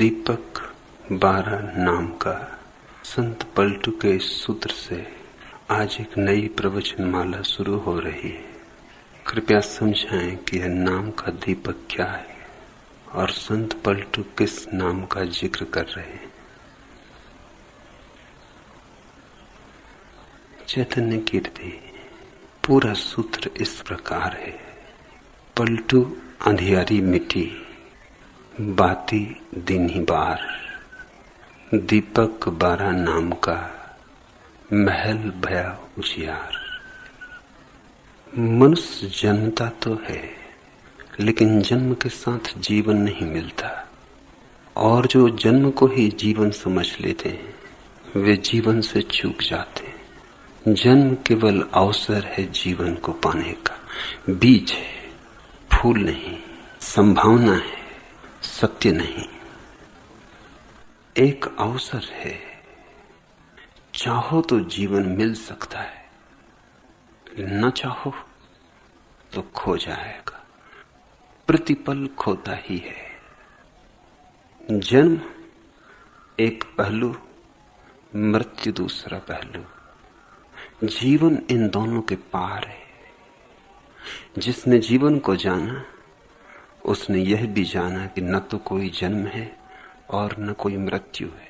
दीपक 12 नाम का संत पलटू के इस सूत्र से आज एक नई प्रवचन माला शुरू हो रही है। कृपया समझाएं कि यह नाम का दीपक क्या है और संत पलटू किस नाम का जिक्र कर रहे हैं। चैतन्य कीर्ति पूरा सूत्र इस प्रकार है। पलटू अंधियारी मिट्टी, बाती दिन ही बार, दीपक 12 नाम का महल भया उजियार। मनुष्य जन्मता तो है, लेकिन जन्म के साथ जीवन नहीं मिलता, और जो जन्म को ही जीवन समझ लेते हैं वे जीवन से चूक जाते हैं। जन्म केवल अवसर है जीवन को पाने का, बीज है, फूल नहीं, संभावना है, सत्य नहीं। एक अवसर है, चाहो तो जीवन मिल सकता है, न चाहो तो खो जाएगा। प्रतिपल खोता ही है। जन्म एक पहलू, मृत्यु दूसरा पहलू। जीवन इन दोनों के पार है। जिसने जीवन को जाना उसने यह भी जाना कि न तो कोई जन्म है और न कोई मृत्यु है।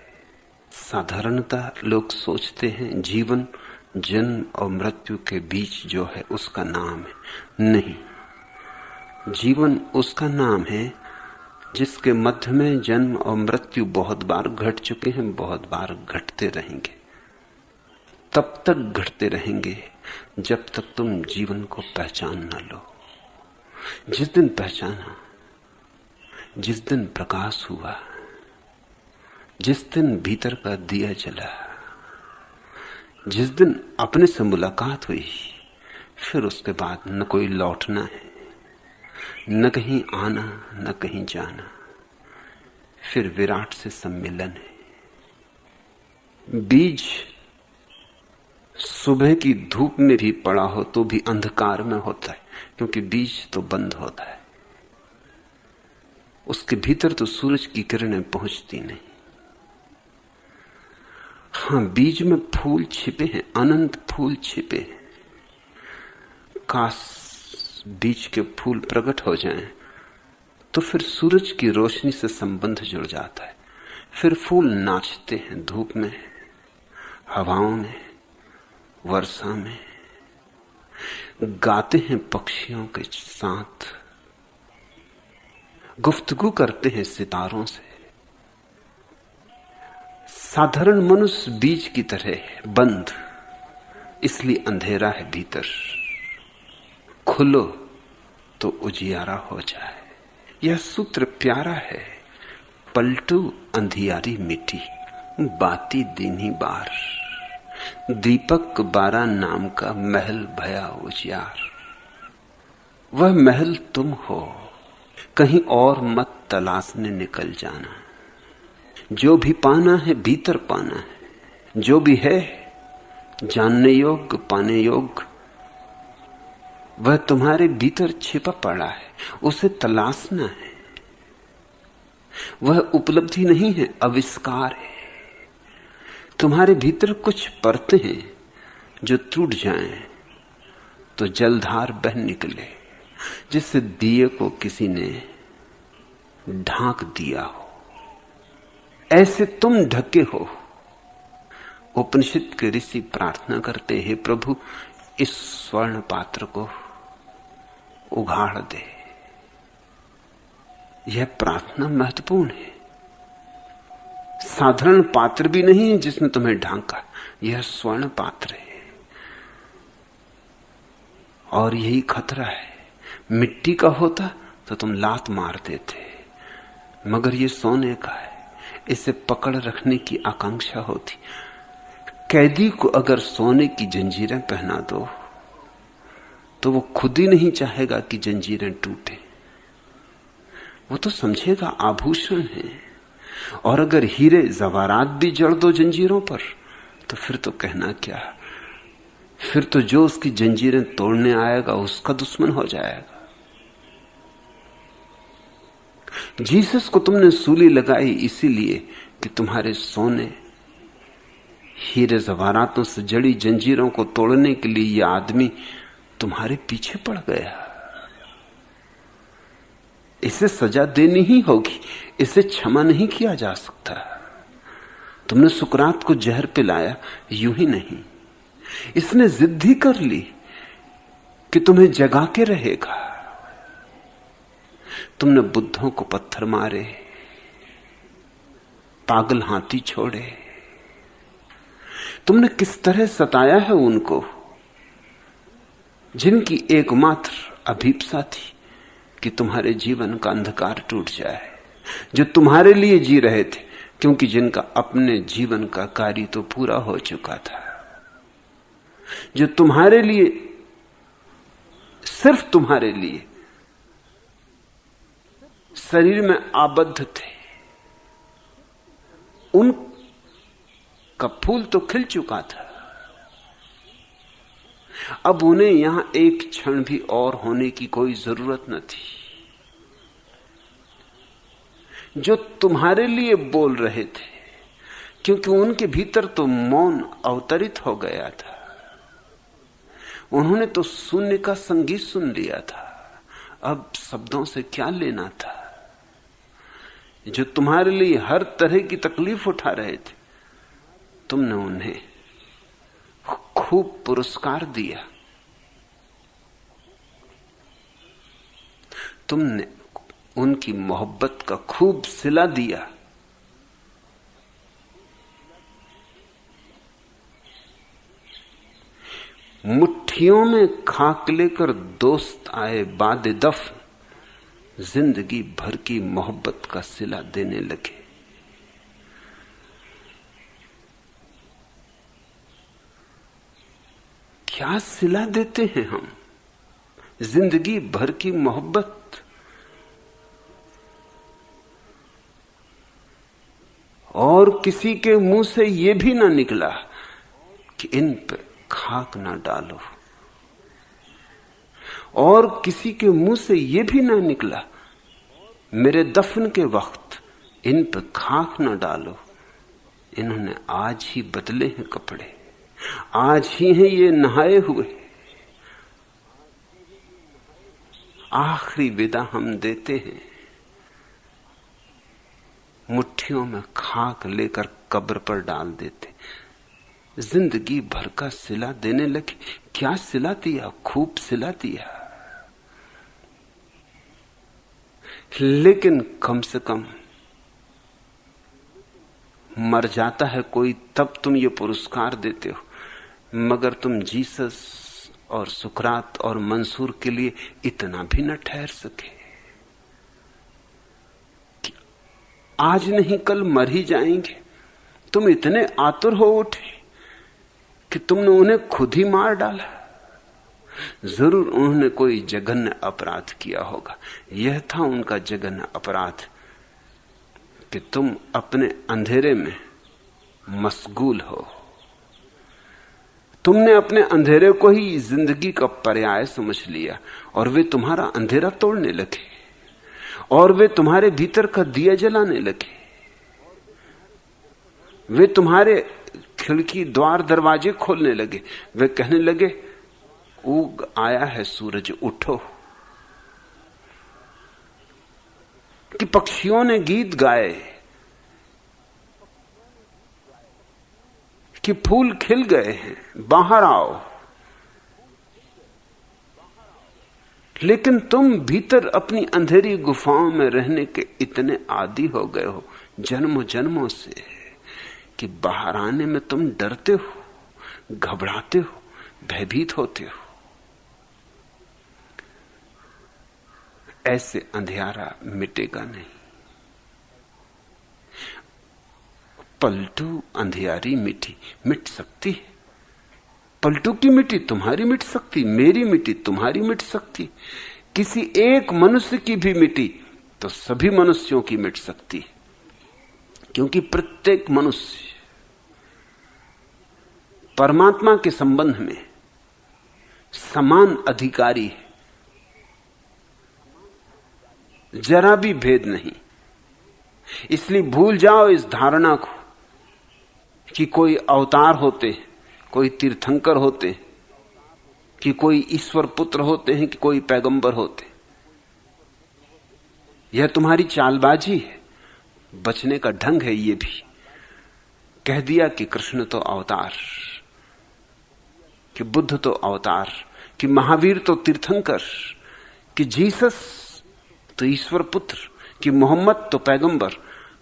साधारणतः लोग सोचते हैं जीवन जन्म और मृत्यु के बीच जो है उसका नाम है। नहीं, जीवन उसका नाम है जिसके मध्य में जन्म और मृत्यु बहुत बार घट चुके हैं, बहुत बार घटते रहेंगे। तब तक घटते रहेंगे जब तक तुम जीवन को पहचान न लो। जिस दिन पहचाना, जिस दिन प्रकाश हुआ, जिस दिन भीतर का दिया जला, जिस दिन अपने से मुलाकात हुई, फिर उसके बाद न कोई लौटना है, न कहीं आना, न कहीं जाना। फिर विराट से सम्मिलन है। बीज सुबह की धूप में भी पड़ा हो तो भी अंधकार में होता है, क्योंकि बीज तो बंद होता है, उसके भीतर तो सूरज की किरणें पहुंचती नहीं। हाँ, बीज में फूल छिपे हैं, अनंत फूल छिपे हैं। काश बीज के फूल प्रकट हो जाएं तो फिर सूरज की रोशनी से संबंध जुड़ जाता है। फिर फूल नाचते हैं धूप में, हवाओं में, वर्षा में, गाते हैं पक्षियों के साथ, गुफ्तगू करते हैं सितारों से। साधारण मनुष्य बीज की तरह है, बंद, इसलिए अंधेरा है भीतर। खुलो तो उजियारा हो जाए। यह सूत्र प्यारा है। पलटू अंधियारी मिट्टी, बाती दिन ही बार, दीपक 12 नाम का महल भया उजियार। वह महल तुम हो, कहीं और मत तलाशने निकल जाना। जो भी पाना है भीतर पाना है। जो भी है जानने योग्य, पाने योग्य, वह तुम्हारे भीतर छिपा पड़ा है, उसे तलाशना है। वह उपलब्धि नहीं है, आविष्कार है। तुम्हारे भीतर कुछ परतें हैं जो टूट जाएं तो जलधार बह निकले, जिससे दिए को किसी ने ढांक दिया हो। ऐसे तुम ढके हो। उपनिषद के ऋषि प्रार्थना करते हैं, प्रभु इस स्वर्ण पात्र को उघाड़ दे। यह प्रार्थना महत्वपूर्ण है। साधारण पात्र भी नहीं है जिसने तुम्हें ढांका, यह स्वर्ण पात्र है। और यही खतरा है। मिट्टी का होता तो तुम लात मार देते, मगर यह सोने का है, इसे पकड़ रखने की आकांक्षा होती। कैदी को अगर सोने की जंजीरें पहना दो तो वो खुद ही नहीं चाहेगा कि जंजीरें टूटे। वो तो समझेगा आभूषण है। और अगर हीरे जवारात भी जड़ दो जंजीरों पर तो फिर तो कहना क्या। फिर तो जो उसकी जंजीरें तोड़ने आएगा उसका दुश्मन हो जाएगा। जीसस को तुमने सूली लगाई इसीलिए कि तुम्हारे सोने हीरे जवारातों से जड़ी जंजीरों को तोड़ने के लिए यह आदमी तुम्हारे पीछे पड़ गया। इसे सजा देनी ही होगी, इसे क्षमा नहीं किया जा सकता। तुमने सुकरात को जहर पिलाया, यूं ही नहीं, इसने जिद ही कर ली कि तुम्हें जगा के रहेगा। तुमने बुद्धों को पत्थर मारे, पागल हाथी छोड़े, तुमने किस तरह सताया है उनको जिनकी एकमात्र अभीप्सा थी कि तुम्हारे जीवन का अंधकार टूट जाए, जो तुम्हारे लिए जी रहे थे, क्योंकि जिनका अपने जीवन का कार्य तो पूरा हो चुका था, जो तुम्हारे लिए, सिर्फ तुम्हारे लिए शरीर में आबद्ध थे, उनका फूल तो खिल चुका था। अब उन्हें यहां एक क्षण भी और होने की कोई जरूरत न थी। जो तुम्हारे लिए बोल रहे थे, क्योंकि उनके भीतर तो मौन अवतरित हो गया था, उन्होंने तो शून्य का संगीत सुन लिया था, अब शब्दों से क्या लेना था। जो तुम्हारे लिए हर तरह की तकलीफ उठा रहे थे, तुमने उन्हें खूब पुरस्कार दिया, तुमने उनकी मोहब्बत का खूब सिला दिया। मुट्ठियों में खाक लेकर दोस्त आए बाद दफ, जिंदगी भर की मोहब्बत का सिला देने लगे। क्या सिला देते हैं हम? जिंदगी भर की मोहब्बत। और किसी के मुंह से यह भी ना निकला कि इन पे खाक ना डालो, और किसी के मुंह से यह भी ना निकला मेरे दफन के वक्त इन पे खाक ना डालो। इन्होंने आज ही बदले हैं कपड़े, आज ही हैं ये नहाए हुए। आखिरी विदा हम देते हैं, मुट्ठियों में खाक लेकर कब्र पर डाल देते। जिंदगी भर का सिला देने लगे। क्या सिला दिया? खूब सिला दिया। लेकिन कम से कम मर जाता है कोई तब तुम ये पुरस्कार देते हो, मगर तुम जीसस और सुकरात और मंसूर के लिए इतना भी न ठहर सके कि आज नहीं कल मर ही जाएंगे। तुम इतने आतुर हो उठे कि तुमने उन्हें खुद ही मार डाला। जरूर उन्होंने कोई जघन्य अपराध किया होगा। यह था उनका जघन्य अपराध कि तुम अपने अंधेरे में मशगूल हो। तुमने अपने अंधेरे को ही जिंदगी का पर्याय समझ लिया और वे तुम्हारा अंधेरा तोड़ने लगे और वे तुम्हारे भीतर का दिया जलाने लगे। वे तुम्हारे खिड़की द्वार दरवाजे खोलने लगे। वे कहने लगे, उग आया है सूरज, उठो। कि पक्षियों ने गीत गाए, कि फूल खिल गए हैं, बाहर आओ। लेकिन तुम भीतर अपनी अंधेरी गुफाओं में रहने के इतने आदी हो गए हो जन्मों जन्मों से कि बाहर आने में तुम डरते हो, घबराते हो, भयभीत होते हो। ऐसे अंधियारा मिटेगा नहीं। पलटू अंधियारी मिटी मिट सकती है। पलटू की मिट्टी तुम्हारी मिट सकती, मेरी मिट्टी तुम्हारी मिट सकती, किसी एक मनुष्य की भी मिट्टी तो सभी मनुष्यों की मिट सकती है। क्योंकि प्रत्येक मनुष्य परमात्मा के संबंध में समान अधिकारी है, जरा भी भेद नहीं। इसलिए भूल जाओ इस धारणा को कि कोई अवतार होते, कोई तीर्थंकर होते, कि कोई ईश्वर पुत्र होते हैं, कि कोई पैगंबर होते। यह तुम्हारी चालबाजी है, बचने का ढंग है। ये भी कह दिया कि कृष्ण तो अवतार, कि बुद्ध तो अवतार, कि महावीर तो तीर्थंकर, कि जीसस तो ईश्वर पुत्र, कि मोहम्मद तो पैगंबर।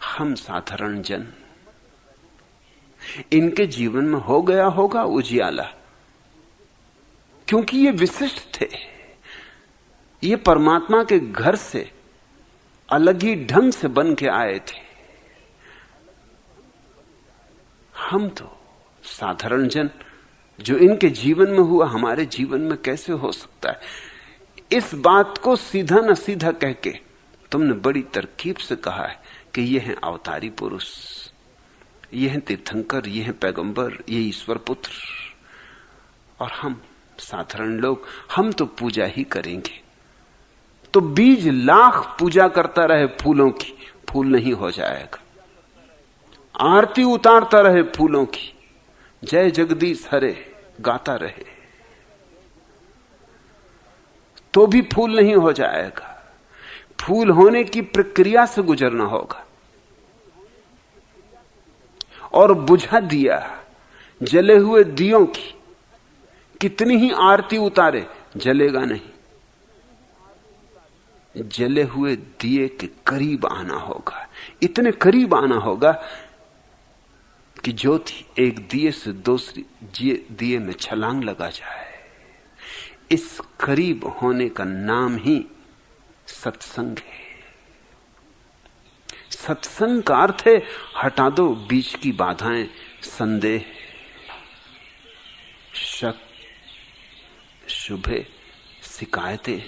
हम साधारण जन, इनके जीवन में हो गया होगा उजियाला, क्योंकि ये विशिष्ट थे। ये परमात्मा के घर से अलग ही ढंग से बन के आए थे। हम तो साधारण जन, जो इनके जीवन में हुआ हमारे जीवन में कैसे हो सकता है? इस बात को सीधा न सीधा कह के तुमने बड़ी तरकीब से कहा है कि ये हैं अवतारी पुरुष, ये हैं तीर्थंकर, ये हैं पैगंबर, ये ईश्वर पुत्र, और हम साधारण लोग, हम तो पूजा ही करेंगे। तो बीज लाख पूजा करता रहे फूलों की, फूल नहीं हो जाएगा। आरती उतारता रहे फूलों की, जय जगदीश हरे गाता रहे, तो भी फूल नहीं हो जाएगा। फूल होने की प्रक्रिया से गुजरना होगा। और बुझा दिया, जले हुए दियों की कितनी ही आरती उतारे, जलेगा नहीं। जले हुए दिए के करीब आना होगा, इतने करीब आना होगा कि ज्योति एक दिए से दूसरी दिए में छलांग लगा जाए। इस करीब होने का नाम ही सत्संग है। सत्संग का अर्थ है हटा दो बीच की बाधाएं, संदेह, शक, शुभे, शिकायतें।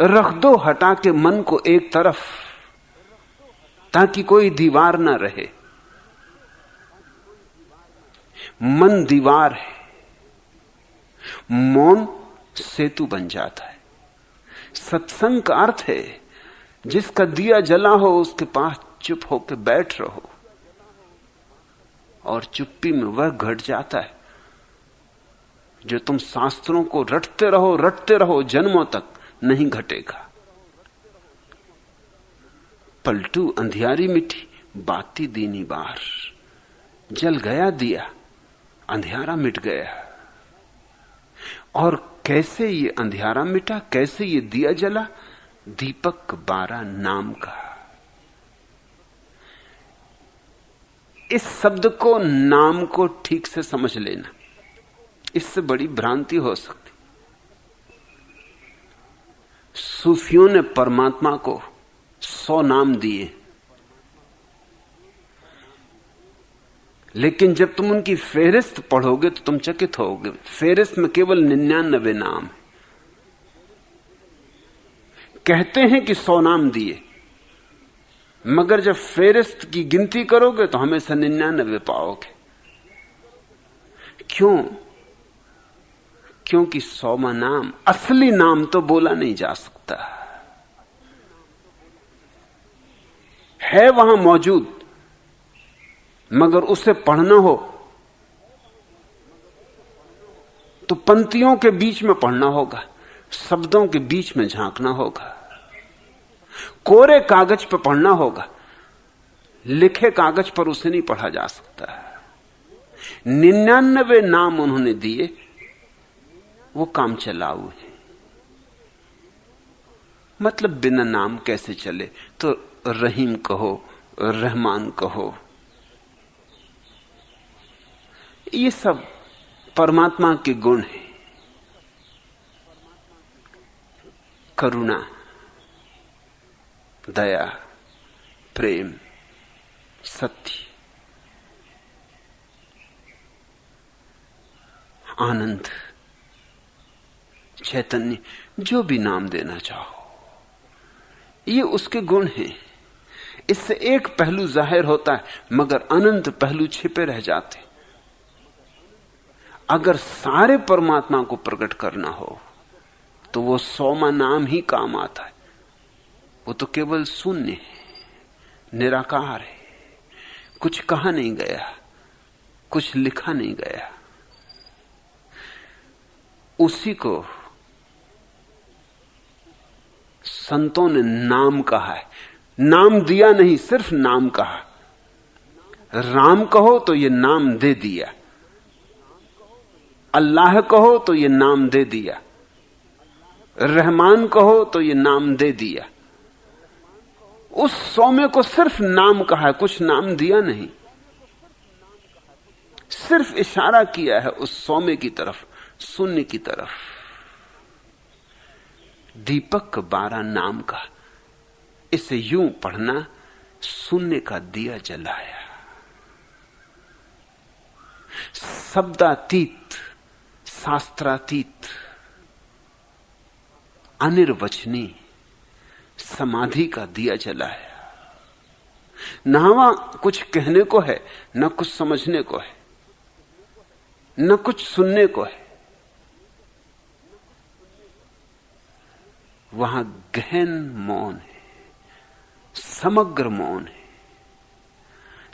रख दो हटा के मन को एक तरफ, ताकि कोई दीवार ना रहे। मन दीवार है, मौन सेतु बन जाता है। सत्संग का अर्थ है जिसका दिया जला हो उसके पास चुप होकर बैठ रहो, और चुप्पी में वह घट जाता है जो तुम शास्त्रों को रटते रहो जन्मों तक नहीं घटेगा। पलटू अंधियारी मिठी, बाती दीनी बार। जल गया दिया, अंधियारा मिट गया। और कैसे ये अंधियारा मिटा, कैसे ये दिया जला? दीपक 12 नाम का। इस शब्द को, नाम को ठीक से समझ लेना, इससे बड़ी भ्रांति हो सकती। सूफियों ने परमात्मा को 100 नाम दिए, लेकिन जब तुम उनकी फेहरिस्त पढ़ोगे तो तुम चकित होगे। फेहरिस्त में केवल 99 नाम है। कहते हैं कि 100 नाम दिए, मगर जब फेहरिस्त की गिनती करोगे तो हमेशा 99 पाओगे। क्यों? क्योंकि 100वां नाम, असली नाम तो बोला नहीं जा सकता, है वहां मौजूद, मगर उसे पढ़ना हो तो पंक्तियों के बीच में पढ़ना होगा, शब्दों के बीच में झांकना होगा, कोरे कागज पर पढ़ना होगा, लिखे कागज पर उसे नहीं पढ़ा जा सकता। 99 नाम उन्होंने दिए, वो काम चलाऊ है। मतलब बिना नाम कैसे चले? तो रहीम कहो, रहमान कहो, ये सब परमात्मा के गुण हैं। करुणा, दया, प्रेम, सत्य, आनंद, चैतन्य, जो भी नाम देना चाहो, ये उसके गुण हैं। इससे एक पहलू जाहिर होता है, मगर अनंत पहलू छिपे रह जाते। अगर सारे परमात्मा को प्रकट करना हो तो वो 100वां नाम ही काम आता है। वो तो केवल शून्य है। निराकार है, कुछ कहा नहीं गया, कुछ लिखा नहीं गया। उसी को संतों ने नाम कहा है। नाम दिया नहीं, सिर्फ नाम कहा। राम कहो तो ये नाम दे दिया, अल्लाह कहो तो ये नाम दे दिया, रहमान कहो तो ये नाम दे दिया। उस सौम्य को सिर्फ नाम कहा है, कुछ नाम दिया नहीं, सिर्फ इशारा किया है उस सौम्य की तरफ, शून्य की तरफ। दीपक 12 नाम का, इसे यूं पढ़ना, शून्य का दिया जलाया। शब्दातीत, शास्त्रातीत, अनिर्वचनीय समाधि का दिया जलाया। न वहां कुछ कहने को है, न कुछ समझने को है, न कुछ सुनने को है। वहां गहन मौन है, समग्र मौन है।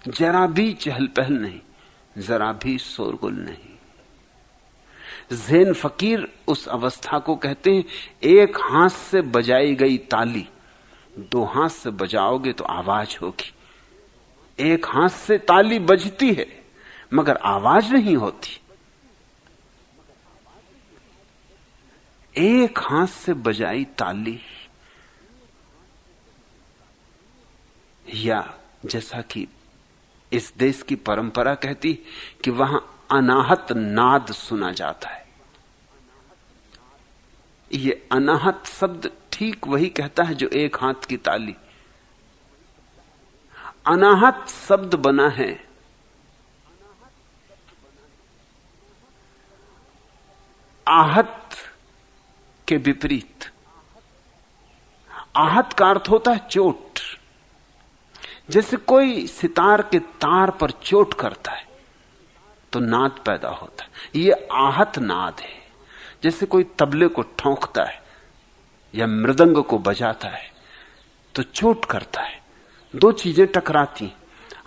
जरा भी चहल पहल नहीं, जरा भी शोरगुल नहीं। ज़ेन फकीर उस अवस्था को कहते हैं, एक हाथ से बजाई गई ताली 2 हाथ से बजाओगे तो आवाज होगी। एक हाथ से ताली बजती है मगर आवाज नहीं होती। एक हाथ से बजाई ताली, या जैसा कि इस देश की परंपरा कहती कि वहां अनाहत नाद सुना जाता है। ये अनाहत शब्द ठीक वही कहता है जो एक हाथ की ताली। अनाहत शब्द बना है आहत के विपरीत। आहत का अर्थ होता है चोट। जैसे कोई सितार के तार पर चोट करता है तो नाद पैदा होता है, ये आहत नाद है। जैसे कोई तबले को ठोंकता है या मृदंग को बजाता है तो चोट करता है। 2 चीजें टकराती,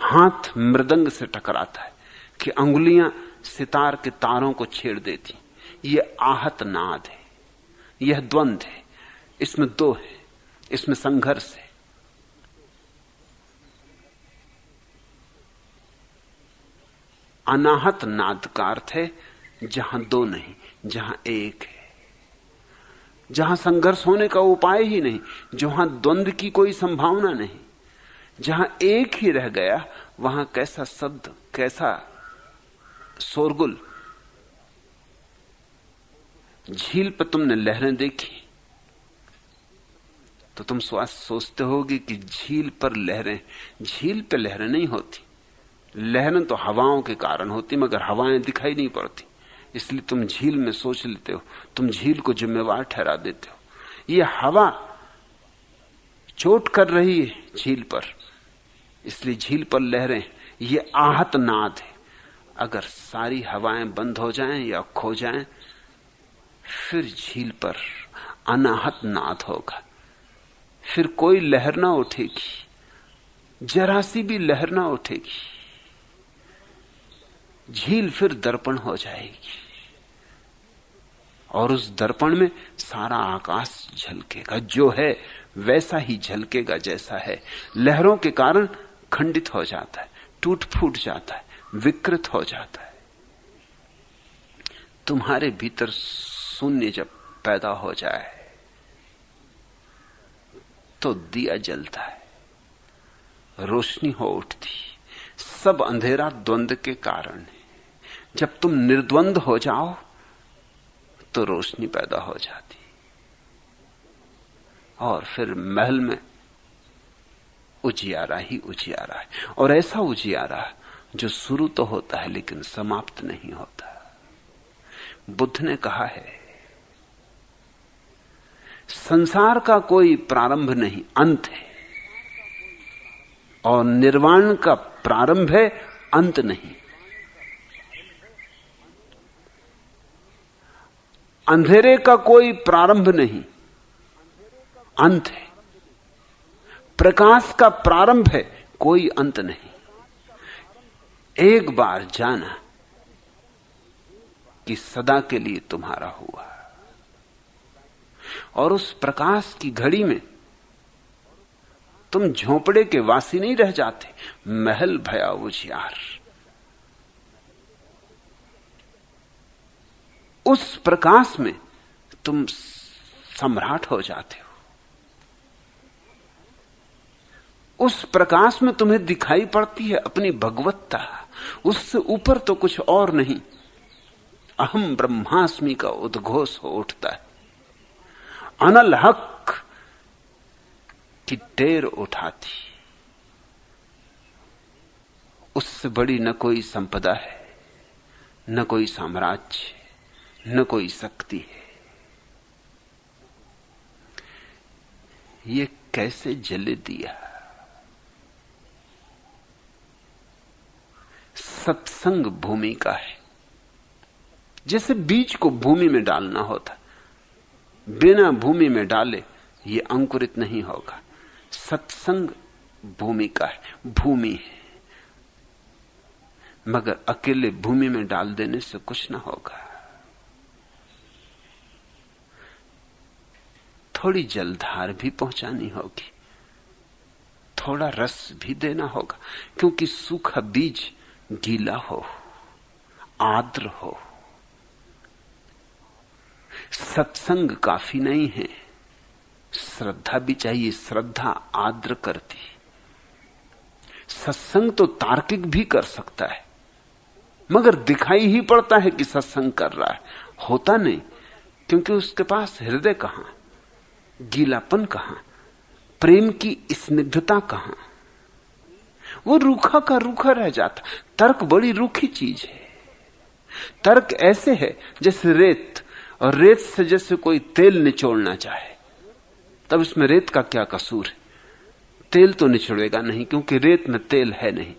हाथ मृदंग से टकराता है कि अंगुलियां सितार के तारों को छेड़ देती। ये आहत नाद है, यह द्वंद्व है, इसमें 2 है, इसमें संघर्ष है। अनाहत नाद का अर्थ है जहां 2 नहीं, जहां एक है, जहां संघर्ष होने का उपाय ही नहीं, जहां द्वंद्व की कोई संभावना नहीं, जहां एक ही रह गया, वहां कैसा शब्द, कैसा शोरगुल। झील पर तुमने लहरें देखी तो तुम सोचते होगे कि झील पर लहरें, झील पर लहरें नहीं होती। लहरें तो हवाओं के कारण होती, मगर हवाएं दिखाई नहीं पड़ती, इसलिए तुम झील में सोच लेते हो, तुम झील को जिम्मेवार ठहरा देते हो। ये हवा चोट कर रही है झील पर, इसलिए झील पर लहरें, ये आहत नाद है। अगर सारी हवाएं बंद हो जाएं या खो जाएं, फिर झील पर अनाहत नाद होगा, फिर कोई लहर ना उठेगी, जरा सी भी लहर ना उठेगी। झील फिर दर्पण हो जाएगी और उस दर्पण में सारा आकाश झलकेगा, जो है वैसा ही झलकेगा जैसा है। लहरों के कारण खंडित हो जाता है, टूट फूट जाता है, विकृत हो जाता है। तुम्हारे भीतर शून्य जब पैदा हो जाए तो दिया जलता है, रोशनी हो उठती। सब अंधेरा द्वंद्व के कारण है। जब तुम निर्द्वंद हो जाओ तो रोशनी पैदा हो जाती, और फिर महल में उजियारा ही उजियारा है, और ऐसा उजियारा जो शुरू तो होता है लेकिन समाप्त नहीं होता। बुद्ध ने कहा है, संसार का कोई प्रारंभ नहीं, अंत है, और निर्वाण का प्रारंभ है, अंत नहीं। अंधेरे का कोई प्रारंभ नहीं, अंत है। प्रकाश का प्रारंभ है, कोई अंत नहीं। एक बार जाना कि सदा के लिए तुम्हारा हुआ। और उस प्रकाश की घड़ी में तुम झोंपड़े के वासी नहीं रह जाते, महल भया उजियार। उस प्रकाश में तुम सम्राट हो जाते हो। उस प्रकाश में तुम्हें दिखाई पड़ती है अपनी भगवत्ता। उससे ऊपर तो कुछ और नहीं। अहम ब्रह्मास्मि का उद्घोष हो उठता है। अनल हक की टेर उठाती। उससे बड़ी न कोई संपदा है, न कोई साम्राज्य, न कोई शक्ति है। ये कैसे जले दिया। सत्संग भूमि का है। जैसे बीज को भूमि में डालना होता, बिना भूमि में डाले ये अंकुरित नहीं होगा। सत्संग भूमि का है, भूमि है, मगर अकेले भूमि में डाल देने से कुछ ना होगा। थोड़ी जलधार भी पहुंचानी होगी, थोड़ा रस भी देना होगा, क्योंकि सूखा बीज गीला हो, आर्द्र हो। सत्संग काफी नहीं है, श्रद्धा भी चाहिए। श्रद्धा आर्द्र करती। सत्संग तो तार्किक भी कर सकता है, मगर दिखाई ही पड़ता है कि सत्संग कर रहा है, होता नहीं, क्योंकि उसके पास हृदय कहां, गीलापन कहां, प्रेम की स्निग्धता कहां। वो रूखा का रूखा रह जाता। तर्क बड़ी रूखी चीज है। तर्क ऐसे है जैसे रेत, और रेत से जैसे कोई तेल निचोड़ना चाहे, तब इसमें रेत का क्या कसूर है। तेल तो निचोड़ेगा नहीं, क्योंकि रेत में तेल है नहीं।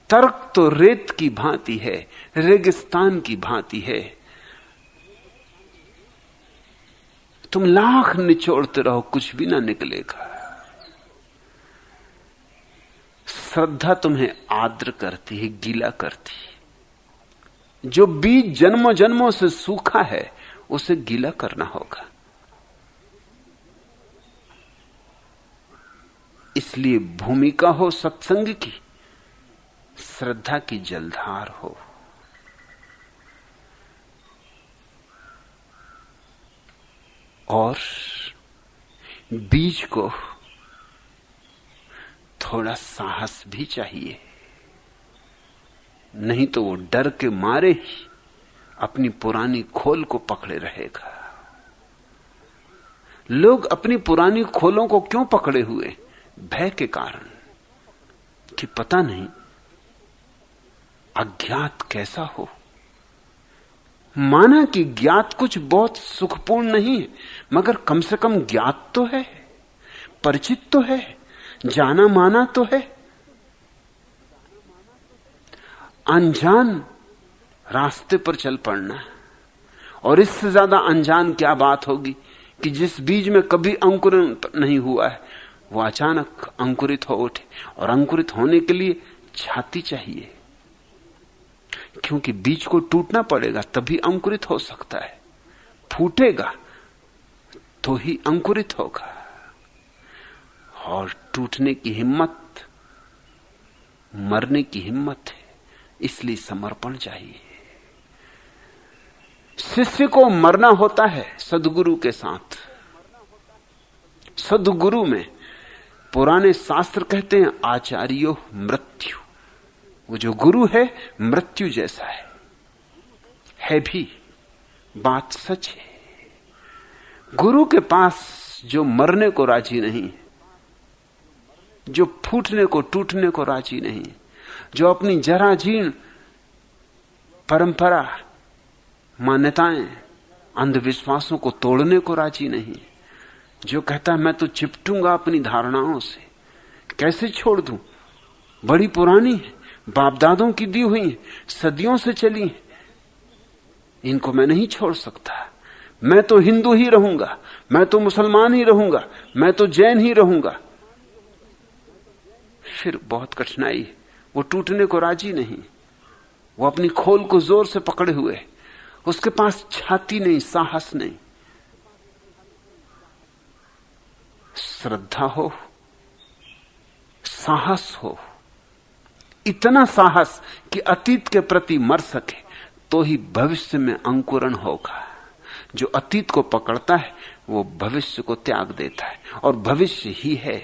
तर्क तो रेत की भांति है, रेगिस्तान की भांति है। तुम लाख निचोड़ते रहो, कुछ भी ना निकलेगा। श्रद्धा तुम्हें आर्द्र करती है, गीला करती है। जो बीज जन्मों जन्मों से सूखा है, उसे गीला करना होगा। इसलिए भूमिका हो सत्संग की, श्रद्धा की जलधार हो। और बीज को थोड़ा साहस भी चाहिए, नहीं तो वो डर के मारे ही अपनी पुरानी खोल को पकड़े रहेगा। लोग अपनी पुरानी खोलों को क्यों पकड़े हुए? भय के कारण, कि पता नहीं अज्ञात कैसा हो। माना कि ज्ञात कुछ बहुत सुखपूर्ण नहीं है, मगर कम से कम ज्ञात तो है, परिचित तो है, जाना माना तो है। अनजान रास्ते पर चल पड़ना, और इससे ज्यादा अनजान क्या बात होगी कि जिस बीज में कभी अंकुरण नहीं हुआ है, वो अचानक अंकुरित हो उठे। और अंकुरित होने के लिए छाती चाहिए, क्योंकि बीज को टूटना पड़ेगा तभी अंकुरित हो सकता है। फूटेगा तो ही अंकुरित होगा। और टूटने की हिम्मत मरने की हिम्मत है, इसलिए समर्पण चाहिए। शिष्य को मरना होता है सद्गुरु के साथ। सद्गुरु में पुराने शास्त्र कहते हैं आचार्यो मृत्यु। वो जो गुरु है मृत्यु जैसा है भी, बात सच है। गुरु के पास जो मरने को राजी नहीं, जो फूटने को टूटने को राजी नहीं, जो अपनी जराजीर्ण परंपरा, मान्यताएं, अंधविश्वासों को तोड़ने को राजी नहीं, जो कहता है मैं तो चिपटूंगा अपनी धारणाओं से, कैसे छोड़ दूं, बड़ी पुरानी है, बाप दादों की दी हुई है, सदियों से चली है, इनको मैं नहीं छोड़ सकता। मैं तो हिंदू ही रहूंगा, मैं तो मुसलमान ही रहूंगा, मैं तो जैन ही रहूंगा। फिर बहुत कठिनाई है। वो टूटने को राजी नहीं, वो अपनी खोल को जोर से पकड़े हुए है। उसके पास छाती नहीं, साहस नहीं। श्रद्धा हो, साहस हो, इतना साहस कि अतीत के प्रति मर सके, तो ही भविष्य में अंकुरण होगा। जो अतीत को पकड़ता है वो भविष्य को त्याग देता है, और भविष्य ही है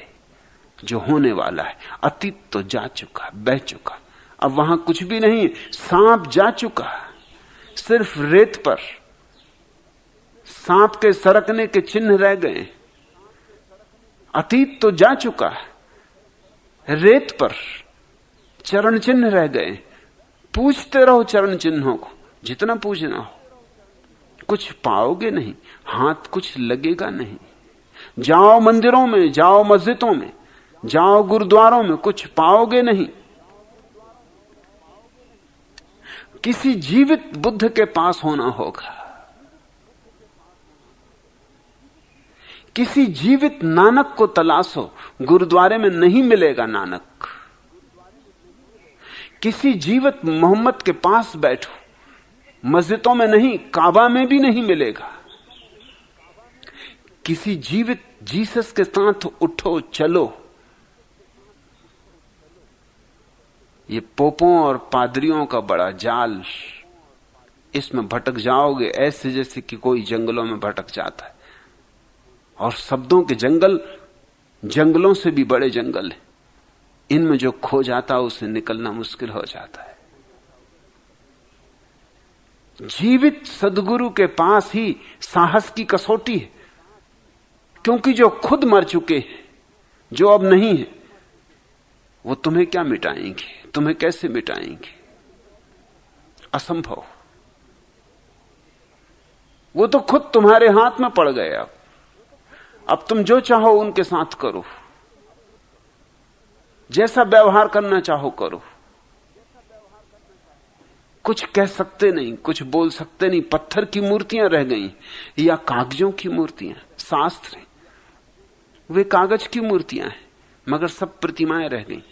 जो होने वाला है। अतीत तो जा चुका, बह चुका, अब वहां कुछ भी नहीं। सांप जा चुका, सिर्फ रेत पर सांप के सरकने के चिन्ह रह गए। अतीत तो जा चुका, रेत पर चरण चिन्ह रह गए। पूछते रहो चरण चिन्हों को, जितना पूछना हो, कुछ पाओगे नहीं, हाथ कुछ लगेगा नहीं। जाओ मंदिरों में, जाओ मस्जिदों में, जाओ गुरुद्वारों में, कुछ पाओगे नहीं। किसी जीवित बुद्ध के पास होना होगा, किसी जीवित नानक को तलाशो, गुरुद्वारे में नहीं मिलेगा नानक। किसी जीवित मोहम्मद के पास बैठो, मस्जिदों में नहीं, काबा में भी नहीं मिलेगा। किसी जीवित जीसस के साथ उठो, चलो। ये पोपों और पादरियों का बड़ा जाल, इसमें भटक जाओगे ऐसे जैसे कि कोई जंगलों में भटक जाता है। और शब्दों के जंगल जंगलों से भी बड़े जंगल हैं। इनमें जो खो जाता है उसे निकलना मुश्किल हो जाता है। जीवित सदगुरु के पास ही साहस की कसौटी है, क्योंकि जो खुद मर चुके हैं, जो अब नहीं है, वो तुम्हें क्या मिटाएंगे, तुम्हें कैसे मिटाएंगे? असंभव। वो तो खुद तुम्हारे हाथ में पड़ गए। अब तुम जो चाहो उनके साथ करो, जैसा व्यवहार करना चाहो करो। कुछ कह सकते नहीं, कुछ बोल सकते नहीं। पत्थर की मूर्तियां रह गई या कागजों की मूर्तियां। शास्त्र वे कागज की मूर्तियां हैं, मगर सब प्रतिमाएं रह गई।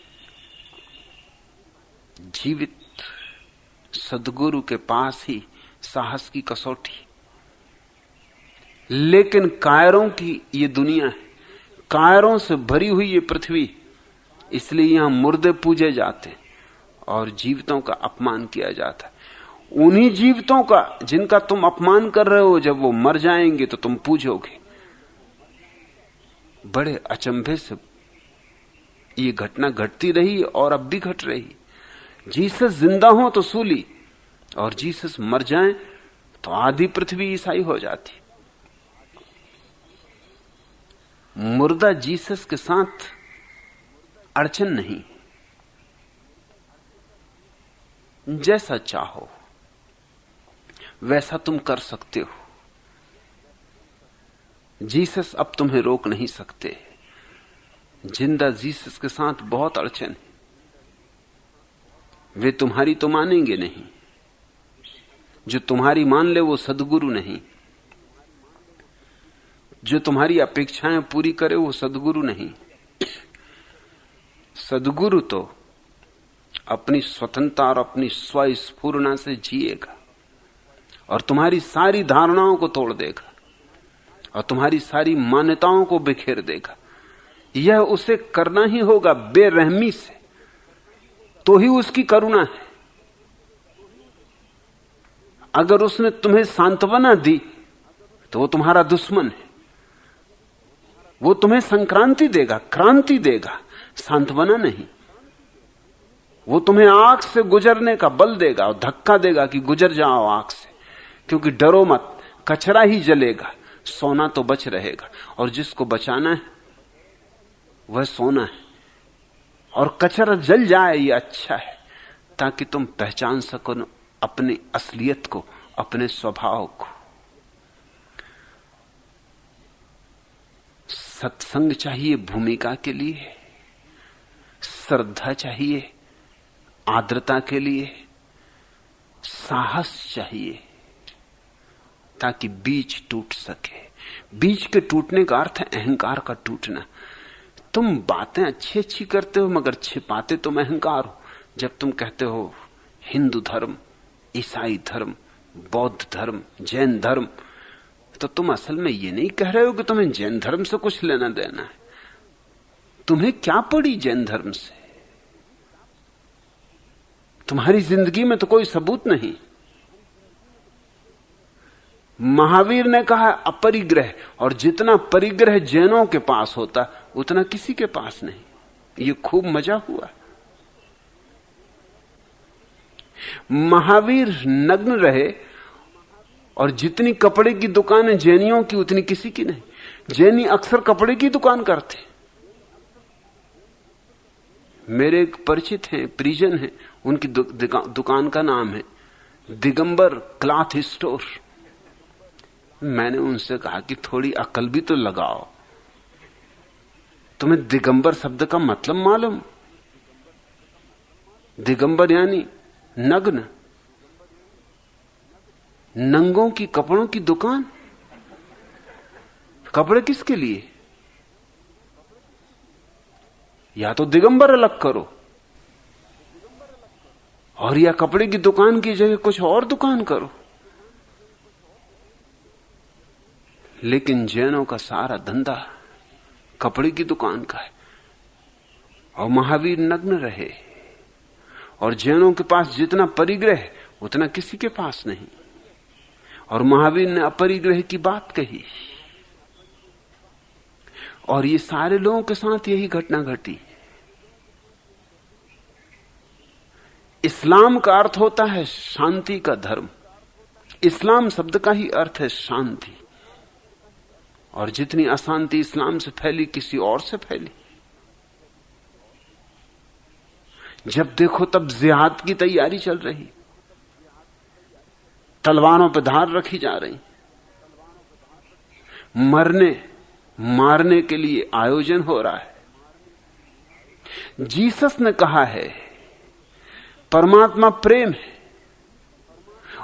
जीवित सदगुरु के पास ही साहस की कसौटी। लेकिन कायरों की ये दुनिया है, कायरों से भरी हुई ये पृथ्वी, इसलिए यहां मुर्दे पूजे जाते और जीवितों का अपमान किया जाता है। उन्हीं जीवितों का जिनका तुम अपमान कर रहे हो, जब वो मर जाएंगे तो तुम पूजोगे। बड़े अचंभे से ये घटना घटती रही और अब भी घट रही। जीसस जिंदा हो तो सूली, और जीसस मर जाए तो आधी पृथ्वी ईसाई हो जाती। मुर्दा जीसस के साथ अड़चन नहीं। जैसा चाहो वैसा तुम कर सकते हो। जीसस अब तुम्हें रोक नहीं सकते। जिंदा जीसस के साथ बहुत अड़चन है। वे तुम्हारी तो मानेंगे नहीं। जो तुम्हारी मान ले वो सदगुरु नहीं। जो तुम्हारी अपेक्षाएं पूरी करे वो सदगुरु नहीं। सदगुरु तो अपनी स्वतंत्रता और अपनी स्वस्फूर्णता से जिएगा और तुम्हारी सारी धारणाओं को तोड़ देगा और तुम्हारी सारी मान्यताओं को बिखेर देगा। यह उसे करना ही होगा बेरहमी से, तो ही उसकी करुणा है। अगर उसने तुम्हें सांत्वना दी तो वो तुम्हारा दुश्मन है। वो तुम्हें संक्रांति देगा, क्रांति देगा, सांत्वना नहीं। वो तुम्हें आग से गुजरने का बल देगा और धक्का देगा कि गुजर जाओ आग से, क्योंकि डरो मत, कचरा ही जलेगा, सोना तो बच रहेगा। और जिसको बचाना है वह सोना है, और कचरा जल जाए ये अच्छा है, ताकि तुम पहचान सको अपनी असलियत को, अपने स्वभाव को। सत्संग चाहिए भूमिका के लिए, श्रद्धा चाहिए आर्द्रता के लिए, साहस चाहिए ताकि बीज टूट सके। बीज के टूटने का अर्थ है अहंकार का टूटना। तुम बातें अच्छी अच्छी करते हो मगर छिपाते तुम अहंकार हो। जब तुम कहते हो हिंदू धर्म, ईसाई धर्म, बौद्ध धर्म, जैन धर्म, तो तुम असल में ये नहीं कह रहे हो कि तुम्हें जैन धर्म से कुछ लेना देना है। तुम्हें क्या पड़ी जैन धर्म से? तुम्हारी जिंदगी में तो कोई सबूत नहीं। महावीर ने कहा अपरिग्रह, और जितना परिग्रह जैनों के पास होता उतना किसी के पास नहीं। ये खूब मजा हुआ। महावीर नग्न रहे और जितनी कपड़े की दुकानें जैनियों की उतनी किसी की नहीं। जैनी अक्सर कपड़े की दुकान करते। मेरे एक परिचित हैं, परिजन हैं, उनकी दुकान का नाम है दिगंबर क्लॉथ स्टोर। मैंने उनसे कहा कि थोड़ी अकल भी तो लगाओ। तुम्हें दिगंबर शब्द का मतलब मालूम? दिगंबर यानी नग्न। नंगों की कपड़ों की दुकान। कपड़े किसके लिए? या तो दिगंबर अलग करो, और या कपड़े की दुकान की जगह कुछ और दुकान करो। लेकिन जैनों का सारा धंधा कपड़े की दुकान का है। और महावीर नग्न रहे, और जैनों के पास जितना परिग्रह उतना किसी के पास नहीं। और महावीर ने अपरिग्रह की बात कही, और ये सारे लोगों के साथ यही घटना घटी। इस्लाम का अर्थ होता है शांति का धर्म। इस्लाम शब्द का ही अर्थ है शांति। और जितनी अशांति इस्लाम से फैली किसी और से फैली। जब देखो तब जिहाद की तैयारी चल रही, तलवारों पर धार रखी जा रही, मरने मारने के लिए आयोजन हो रहा है। जीसस ने कहा है परमात्मा प्रेम है,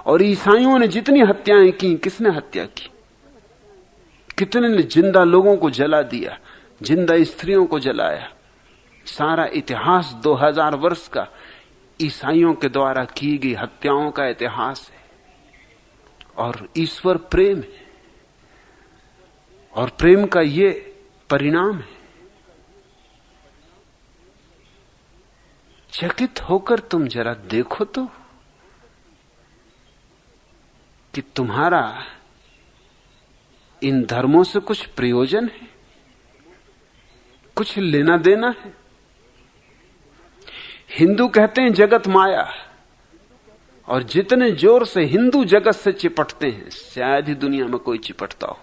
और ईसाइयों ने जितनी हत्याएं की, किसने हत्या की? कितने ने जिंदा लोगों को जला दिया, जिंदा स्त्रियों को जलाया। सारा इतिहास 2000 वर्ष का ईसाइयों के द्वारा की गई हत्याओं का इतिहास है। और ईश्वर प्रेम है, और प्रेम का ये परिणाम है। चकित होकर तुम जरा देखो तो कि तुम्हारा इन धर्मों से कुछ प्रयोजन है, कुछ लेना देना है। हिंदू कहते हैं जगत माया, और जितने जोर से हिंदू जगत से चिपटते हैं शायद ही दुनिया में कोई चिपटता हो।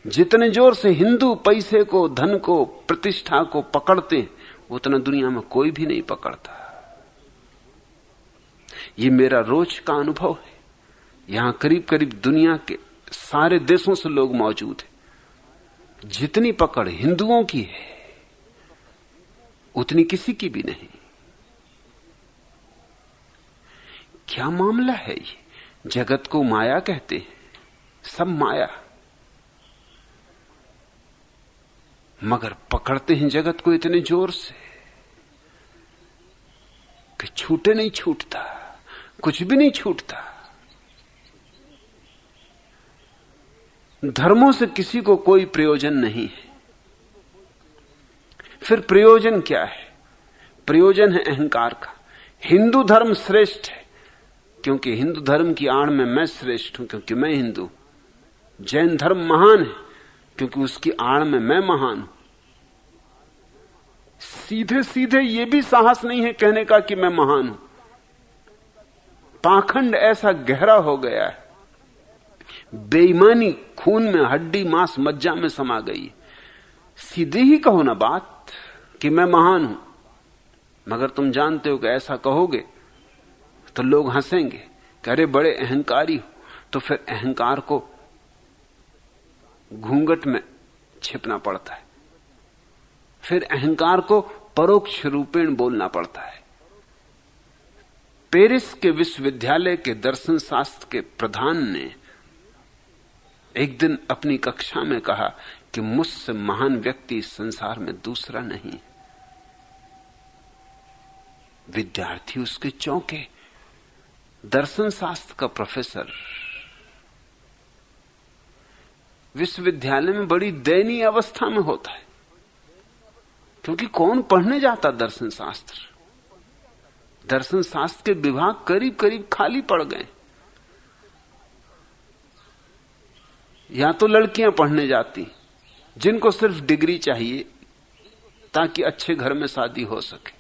जितने जोर से हिंदू पैसे को, धन को, प्रतिष्ठा को पकड़ते हैं उतना दुनिया में कोई भी नहीं पकड़ता। ये मेरा रोज का अनुभव है। यहां करीब करीब दुनिया के सारे देशों से लोग मौजूद हैं। जितनी पकड़ हिंदुओं की है उतनी किसी की भी नहीं। क्या मामला है ये? जगत को माया कहते हैं, सब माया, मगर पकड़ते हैं जगत को इतने जोर से कि छूटे नहीं छूटता, कुछ भी नहीं छूटता। धर्मों से किसी को कोई प्रयोजन नहीं है। फिर प्रयोजन क्या है? प्रयोजन है अहंकार का। हिंदू धर्म श्रेष्ठ है क्योंकि हिंदू धर्म की आड़ में मैं श्रेष्ठ हूं क्योंकि मैं हिंदू। जैन धर्म महान है क्योंकि उसकी आड़ में मैं महान हूं। सीधे सीधे ये भी साहस नहीं है कहने का कि मैं महान हूं। पाखंड ऐसा गहरा हो गया है, बेईमानी खून में, हड्डी मांस मज्जा में समा गई। सीधे ही कहो ना बात कि मैं महान हूं, मगर तुम जानते हो कि ऐसा कहोगे तो लोग हंसेंगे कि अरे बड़े अहंकारी हो। तो फिर अहंकार को घूंघट में छिपना पड़ता है, फिर अहंकार को परोक्ष रूपेण बोलना पड़ता है। पेरिस के विश्वविद्यालय के दर्शन शास्त्र के प्रधान ने एक दिन अपनी कक्षा में कहा कि मुझसे महान व्यक्ति इस संसार में दूसरा नहीं। विद्यार्थी उसके चौंके। दर्शन शास्त्र का प्रोफेसर विश्वविद्यालय में बड़ी दयनीय अवस्था में होता है, क्योंकि कौन पढ़ने जाता दर्शन शास्त्र। दर्शन शास्त्र के विभाग करीब करीब खाली पड़ गए। या तो लड़कियां पढ़ने जाती जिनको सिर्फ डिग्री चाहिए ताकि अच्छे घर में शादी हो सके,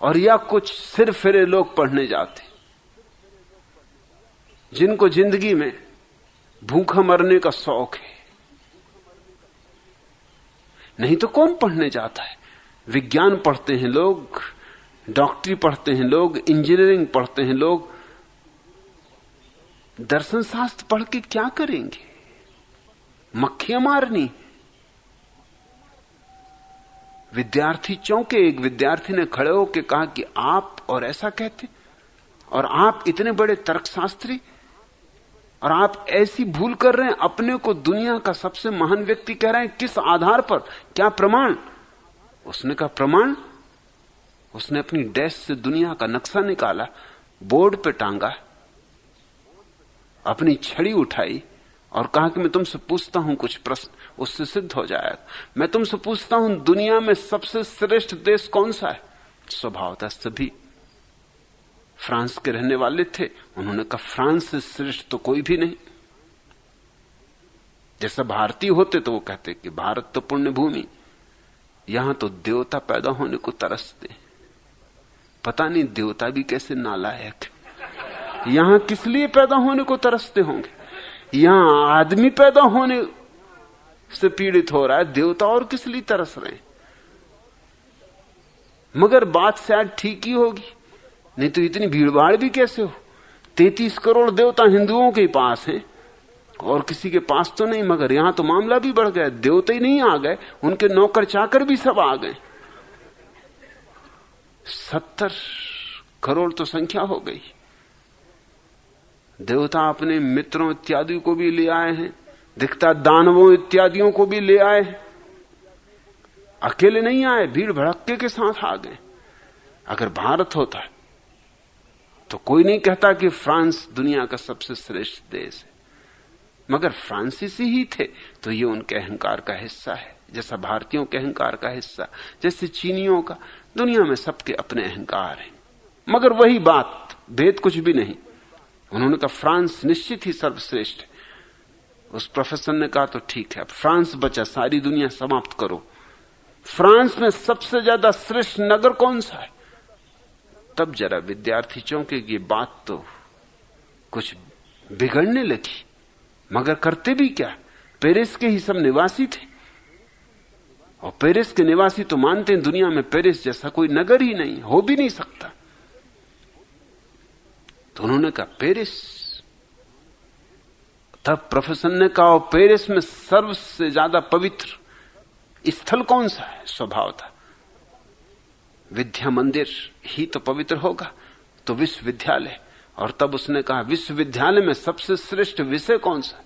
और या कुछ सिर फिरे लोग पढ़ने जाते जिनको जिंदगी में भूखा मरने का शौक है। नहीं तो कौन पढ़ने जाता है। विज्ञान पढ़ते हैं लोग, डॉक्टरी पढ़ते हैं लोग, इंजीनियरिंग पढ़ते हैं लोग। दर्शन शास्त्र पढ़ के क्या करेंगे? मक्खियां मारनी। विद्यार्थी चौंके। एक विद्यार्थी ने खड़े होकर कहा कि आप और ऐसा कहते, और आप इतने बड़े तर्कशास्त्री, और आप ऐसी भूल कर रहे हैं, अपने को दुनिया का सबसे महान व्यक्ति कह रहे हैं। किस आधार पर? क्या प्रमाण? उसने कहा प्रमाण। उसने अपनी डेस्क से दुनिया का नक्शा निकाला, बोर्ड पे टांगा, अपनी छड़ी उठाई और कहा कि मैं तुमसे पूछता हूं कुछ प्रश्न, उससे सिद्ध हो जाएगा। मैं तुमसे पूछता हूं दुनिया में सबसे श्रेष्ठ देश कौन सा है? स्वभावतः सभी फ्रांस के रहने वाले थे। उन्होंने कहा फ्रांस से श्रेष्ठ तो कोई भी नहीं। जैसा भारतीय होते तो वो कहते कि भारत तो पुण्य भूमि, यहां तो देवता पैदा होने को तरसते। पता नहीं देवता भी कैसे नालायक। यहां किस लिए पैदा होने को तरसते होंगे? यहां आदमी पैदा होने से पीड़ित हो रहा है, देवता और किस लिए तरस रहे हैं? मगर बात शायद ठीक ही होगी, नहीं तो इतनी भीड़भाड़ भी कैसे हो। 33 करोड़ देवता हिंदुओं के पास हैं और किसी के पास तो नहीं। मगर यहां तो मामला भी बढ़ गया। देवता ही नहीं आ गए, उनके नौकर चाकर भी सब आ गए। 70 करोड़ तो संख्या हो गई। देवता अपने मित्रों इत्यादि को भी ले आए हैं, दिखता दानवों इत्यादियों को भी ले आए हैं। अकेले नहीं आए, भीड़ भड़क्के के साथ आ गए। अगर भारत होता है तो कोई नहीं कहता कि फ्रांस दुनिया का सबसे श्रेष्ठ देश है। मगर फ्रांसीसी ही थे तो ये उनके अहंकार का हिस्सा है, जैसा भारतीयों के अहंकार का हिस्सा, जैसे चीनियों का। दुनिया में सबके अपने अहंकार हैं, मगर वही बात, भेद कुछ भी नहीं। उन्होंने कहा फ्रांस निश्चित ही सर्वश्रेष्ठ है। उस प्रोफेसर ने कहा तो ठीक है, अब फ्रांस बचा, सारी दुनिया समाप्त करो। फ्रांस में सबसे ज्यादा श्रेष्ठ नगर कौन सा है? तब जरा विद्यार्थी चौंके कि बात तो कुछ बिगड़ने लगी। मगर करते भी क्या? पेरिस के ही सब निवासी थे, और पेरिस के निवासी तो मानते हैं दुनिया में पेरिस जैसा कोई नगर ही नहीं, हो भी नहीं सकता। तो उन्होंने कहा पेरिस। तब प्रोफेसर ने कहा पेरिस में सबसे ज्यादा पवित्र स्थल कौन सा है? स्वभाव था विद्या मंदिर ही तो पवित्र होगा, तो विश्वविद्यालय। और तब उसने कहा विश्वविद्यालय में सबसे श्रेष्ठ विषय कौन सा?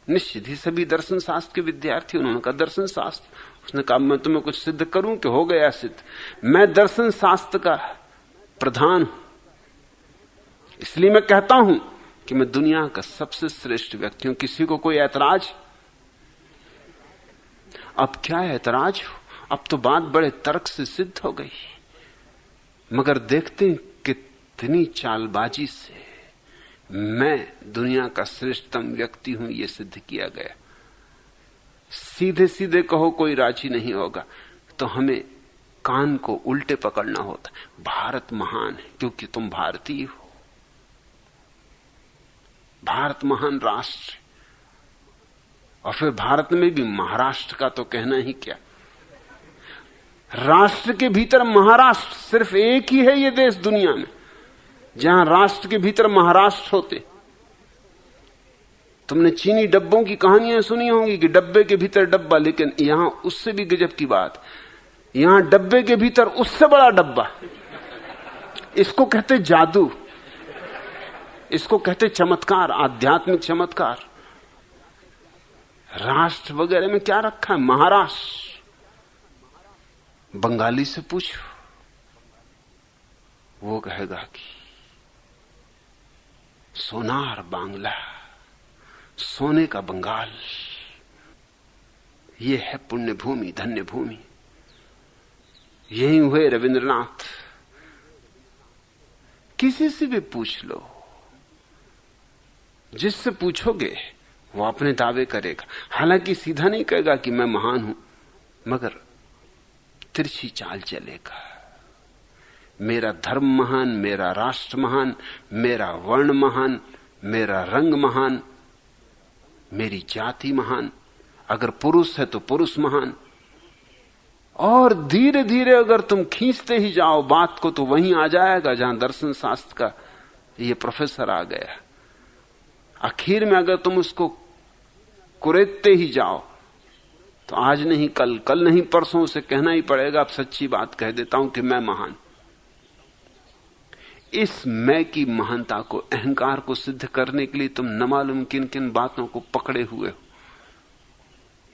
निश्चित ही सभी दर्शन शास्त्र के विद्यार्थी। उन्होंने कहा दर्शन शास्त्र। उसने कहा मैं तुम्हें कुछ सिद्ध करूं कि हो गया सिद्ध। मैं दर्शन शास्त्र का प्रधान हूं, इसलिए मैं कहता हूं कि मैं दुनिया का सबसे श्रेष्ठ व्यक्ति हूं। किसी को कोई ऐतराज? अब क्या ऐतराज हो? अब तो बात बड़े तर्क से सिद्ध हो गई। मगर देखते हैं कितनी चालबाजी से मैं दुनिया का श्रेष्ठतम व्यक्ति हूं यह सिद्ध किया गया। सीधे सीधे कहो कोई राजी नहीं होगा, तो हमें कान को उल्टे पकड़ना होता। भारत महान है क्योंकि तुम भारतीय हो। भारत महान राष्ट्र, और फिर भारत में भी महाराष्ट्र का तो कहना ही क्या। राष्ट्र के भीतर महाराष्ट्र सिर्फ एक ही है ये देश दुनिया में जहां राष्ट्र के भीतर महाराष्ट्र होते। तुमने चीनी डब्बों की कहानियां सुनी होंगी कि डब्बे के भीतर डब्बा, लेकिन यहां उससे भी गजब की बात, यहां डब्बे के भीतर उससे बड़ा डब्बा। इसको कहते जादू, इसको कहते चमत्कार, आध्यात्मिक चमत्कार। राष्ट्र वगैरह में क्या रखा है? महाराष्ट्र। बंगाली से पूछो, वो कहेगा कि सोनार बांग्ला, सोने का बंगाल, ये है पुण्य भूमि, धन्य भूमि। यही हुए रविंद्रनाथ। किसी से भी पूछ लो, जिससे पूछोगे वो अपने दावे करेगा। हालांकि सीधा नहीं कहेगा कि मैं महान हूं, मगर तिरछी चाल चलेगा। मेरा धर्म महान, मेरा राष्ट्र महान, मेरा वर्ण महान, मेरा रंग महान, मेरी जाति महान। अगर पुरुष है तो पुरुष महान। और धीरे धीरे अगर तुम खींचते ही जाओ बात को तो वहीं आ जाएगा जहां दर्शन शास्त्र का ये प्रोफेसर आ गया। आखिर में अगर तुम उसको कुरेदते ही जाओ तो आज नहीं कल, कल नहीं परसों उसे कहना ही पड़ेगा। अब सच्ची बात कह देता हूं कि मैं महान। इस मैं की महानता को, अहंकार को सिद्ध करने के लिए तुम न मालूम किन किन बातों को पकड़े हुए हो।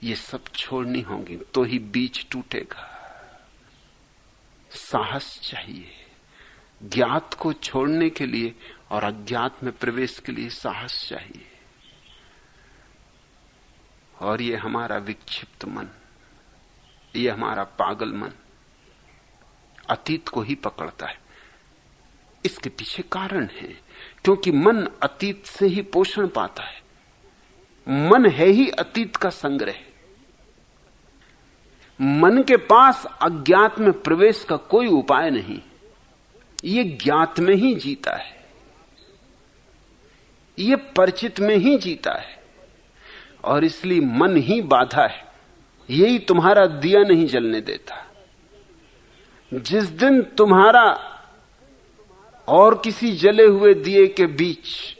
ये सब छोड़नी होगी तो ही बीज टूटेगा। साहस चाहिए ज्ञात को छोड़ने के लिए और अज्ञात में प्रवेश के लिए साहस चाहिए। और ये हमारा विक्षिप्त मन, ये हमारा पागल मन अतीत को ही पकड़ता है। इसके पीछे कारण है, क्योंकि मन अतीत से ही पोषण पाता है। मन है ही अतीत का संग्रह। मन के पास अज्ञात में प्रवेश का कोई उपाय नहीं। ये ज्ञात में ही जीता है, ये परिचित में ही जीता है। और इसलिए मन ही बाधा है। यही तुम्हारा दिया नहीं जलने देता। जिस दिन तुम्हारा और किसी जले हुए दिए के बीच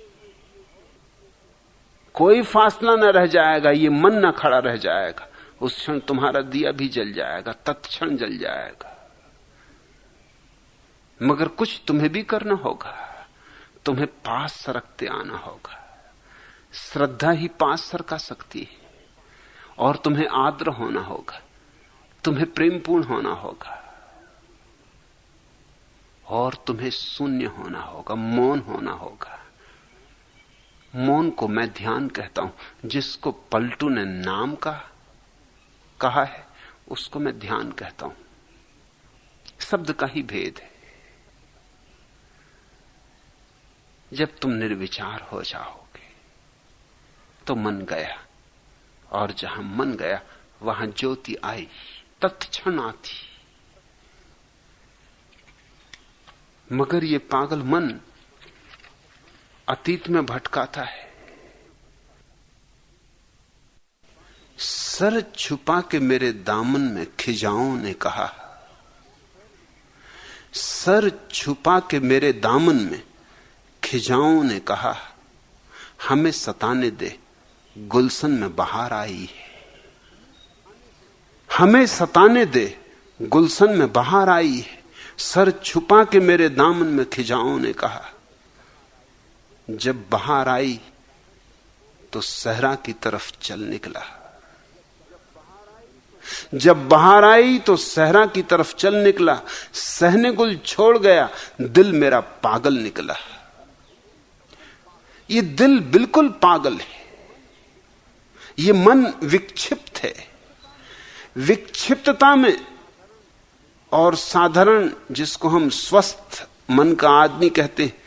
कोई फासला न रह जाएगा, ये मन न खड़ा रह जाएगा, उस क्षण तुम्हारा दिया भी जल जाएगा, तत्क्षण जल जाएगा। मगर कुछ तुम्हें भी करना होगा। तुम्हें पास सरकते आना होगा। श्रद्धा ही पास सरका सकती है। और तुम्हें आर्द्र होना होगा, तुम्हें प्रेमपूर्ण होना होगा, और तुम्हें शून्य होना होगा, मौन होना होगा। मौन को मैं ध्यान कहता हूं। जिसको पलटू ने नाम का कहा है उसको मैं ध्यान कहता हूं। शब्द का ही भेद है। जब तुम निर्विचार हो जाओगे तो मन गया, और जहां मन गया वहां ज्योति आई, तत्क्षण आती। मगर ये पागल मन अतीत में भटकाता है। सर छुपा के मेरे दामन में खिजाओं ने कहा, सर छुपा के मेरे दामन में खिजाओं ने कहा, हमें सताने दे गुलशन में बहार आई है। हमें सताने दे गुलशन में बहार आई है। सर छुपा के मेरे दामन में खिजाओं ने कहा। जब बहार आई तो सहरा की तरफ चल निकला। जब बहार आई तो सहरा की तरफ चल निकला। सहने गुल छोड़ गया, दिल मेरा पागल निकला। ये दिल बिल्कुल पागल है। ये मन विक्षिप्त है। विक्षिप्तता में और साधारण, जिसको हम स्वस्थ मन का आदमी कहते हैं,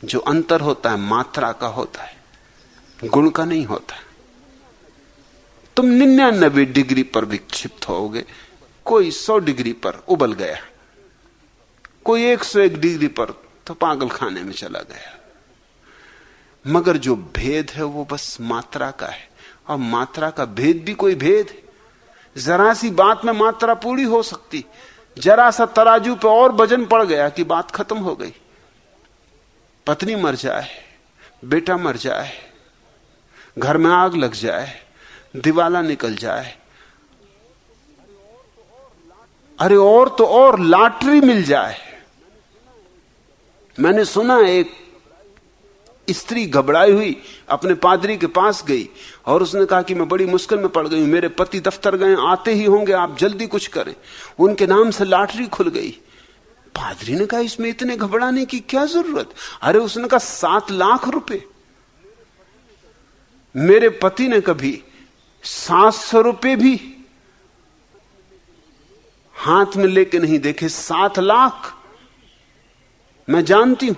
जो अंतर होता है मात्रा का होता है, गुण का नहीं होता। तुम 99 डिग्री पर विक्षिप्त होगे, कोई 100 डिग्री पर उबल गया, कोई 101 डिग्री पर तो पागल खाने में चला गया। मगर जो भेद है वो बस मात्रा का है। और मात्रा का भेद भी कोई भेद है। जरा सी बात में मात्रा पूरी हो सकती, जरा सा तराजू पे और वजन पड़ गया कि बात खत्म हो गई। पत्नी मर जाए, बेटा मर जाए, घर में आग लग जाए, दिवाला निकल जाए, अरे और तो और लॉटरी मिल जाए। मैंने सुना एक स्त्री घबराई हुई अपने पादरी के पास गई और उसने कहा कि मैं बड़ी मुश्किल में पड़ गई हूं, मेरे पति दफ्तर गए, आते ही होंगे, आप जल्दी कुछ करें। उनके नाम से लॉटरी खुल गई। पादरी ने कहा इसमें इतने घबराने की क्या जरूरत? अरे उसने कहा 7 लाख रुपए। मेरे पति ने कभी 700 रुपए भी हाथ में लेके नहीं देखे, 7 लाख। मैं जानती हूं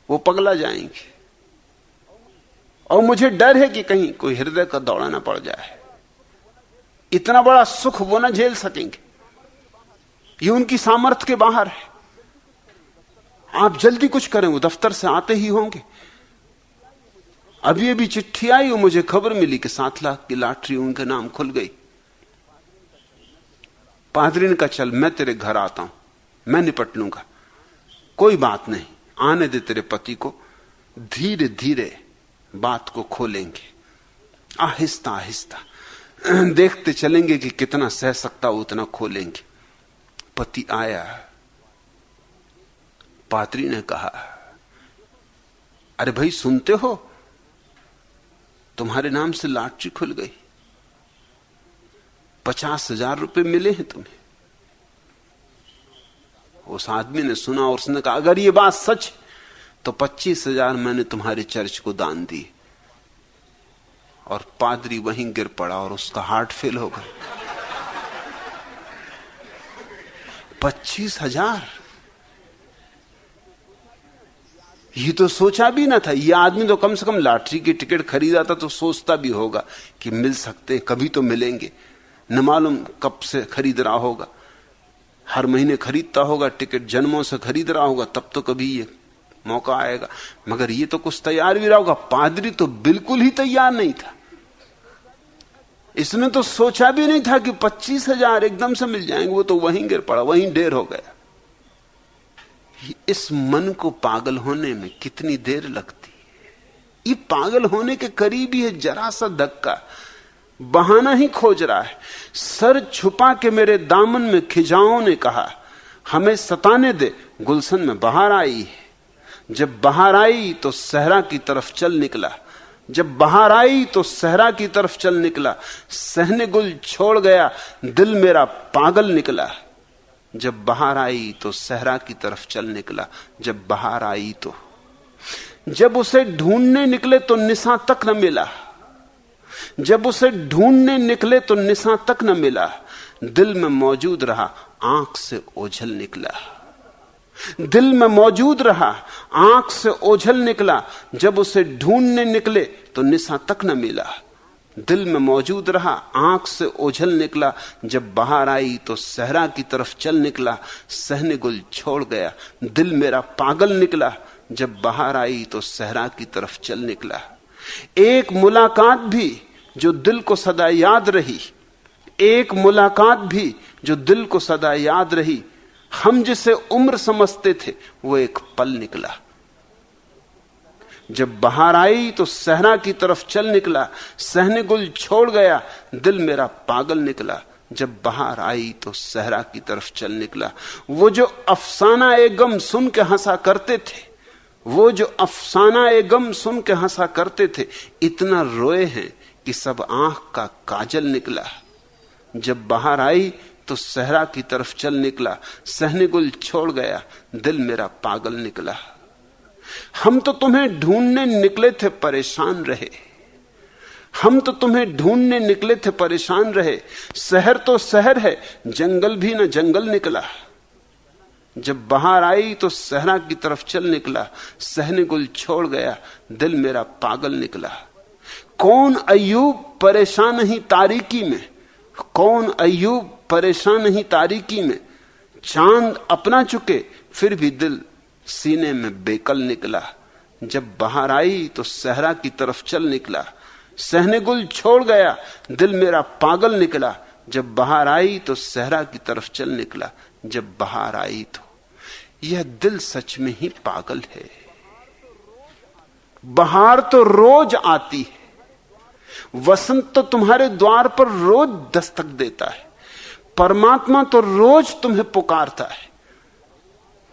वो पगला जाएंगे और मुझे डर है कि कहीं कोई हृदय का दौड़ा ना पड़ जाए। इतना बड़ा सुख वो ना झेल सकेंगे, ये उनकी सामर्थ्य के बाहर है। आप जल्दी कुछ करें, वो दफ्तर से आते ही होंगे। अभी अभी चिट्ठी आई और मुझे खबर मिली कि 7 लाख की लॉटरी उनके नाम खुल गई। पादरी ने कहा चल मैं तेरे घर आता हूं, मैं निपट लूंगा, कोई बात नहीं, आने दे तेरे पति को, धीरे धीरे बात को खोलेंगे, आहिस्ता आहिस्ता देखते चलेंगे कि कितना सह सकता उतना खोलेंगे। पति आया। पादरी ने कहा अरे भाई सुनते हो, तुम्हारे नाम से लॉटरी खुल गई, 50,000 रुपए मिले हैं तुम्हें। उस आदमी ने सुना और उसने कहा अगर ये बात सच तो 25,000 मैंने तुम्हारे चर्च को दान दी। और पादरी वहीं गिर पड़ा और उसका हार्ट फेल हो गया। 25,000 ये तो सोचा भी ना था। ये आदमी तो कम से कम लॉटरी की टिकट खरीदा था तो सोचता भी होगा कि मिल सकते हैं, कभी तो मिलेंगे, न मालूम कब से खरीद रहा होगा, हर महीने खरीदता होगा टिकट, जन्मों से खरीद रहा होगा, तब तो कभी ये मौका आएगा। मगर ये तो कुछ तैयार भी रहा होगा। पादरी तो बिल्कुल ही तैयार नहीं था। इसने तो सोचा भी नहीं था कि 25,000 एकदम से मिल जाएंगे। वो तो वहीं गिर पड़ा, वहीं ढेर हो गया। इस मन को पागल होने में कितनी देर लगती है। ये पागल होने के करीब ही है, जरा सा धक्का, बहाना ही खोज रहा है। सर छुपा के मेरे दामन में खिजाओं ने कहा हमें सताने दे, गुलशन में बाहर आई है। जब बाहर आई तो सहरा की तरफ चल निकला, जब बाहर आई तो सहरा की तरफ चल निकला। सहने गुल छोड़ गया, दिल मेरा पागल निकला। जब बाहर आई तो सहरा की तरफ चल निकला। जब बाहर आई तो जब उसे ढूंढने निकले तो निशा तक न मिला। जब उसे ढूंढने निकले तो निशा तक न मिला। दिल में मौजूद रहा, आंख से ओझल निकला। दिल में मौजूद रहा, आंख से ओझल निकला। जब उसे ढूंढने निकले तो निशा तक न मिला। दिल में मौजूद रहा, आंख से ओझल निकला। जब बाहर आई तो सहरा की तरफ चल निकला। सहने गुल छोड़ गया, दिल मेरा पागल निकला। जब बाहर आई तो सहरा की तरफ चल निकला। एक मुलाकात भी जो दिल को सदा याद रही, एक मुलाकात भी जो दिल को सदा याद रही। हम जिसे उम्र समझते थे वो एक पल निकला। जब बाहर आई तो सहरा की तरफ चल निकला। सहने गुल छोड़ गया, दिल मेरा पागल निकला। जब बाहर आई तो सहरा की तरफ चल निकला। वो जो अफसाना ए गम सुन के हंसा करते थे, वो जो अफसाना ए गम सुन के हंसा करते थे, इतना रोए हैं कि सब आंख का काजल निकला। जब बाहर आई तो सहरा की तरफ चल निकला। सहने गुल छोड़ गया, दिल मेरा पागल निकला। हम तो तुम्हें ढूंढने निकले थे, परेशान रहे। हम तो तुम्हें ढूंढने निकले थे, परेशान रहे। शहर तो शहर है, जंगल भी न जंगल निकला। जब बाहर आई तो सहरा की तरफ चल निकला। सहने गुल छोड़ गया, दिल मेरा पागल निकला। कौन अय्यूब परेशान नहीं तारीकी में, कौन अय्यूब परेशान नहीं तारीकी में। चांद अपना चुके फिर भी दिल सीने में बेकल निकला। जब बाहर आई तो सहरा की तरफ चल निकला। सहने गुल छोड़ गया, दिल मेरा पागल निकला। जब बाहर आई तो सहरा की तरफ चल निकला। जब बाहर आई तो यह दिल सच में ही पागल है। बाहर तो रोज आती है, वसंत तो तुम्हारे द्वार पर रोज दस्तक देता है, परमात्मा तो रोज तुम्हें पुकारता है,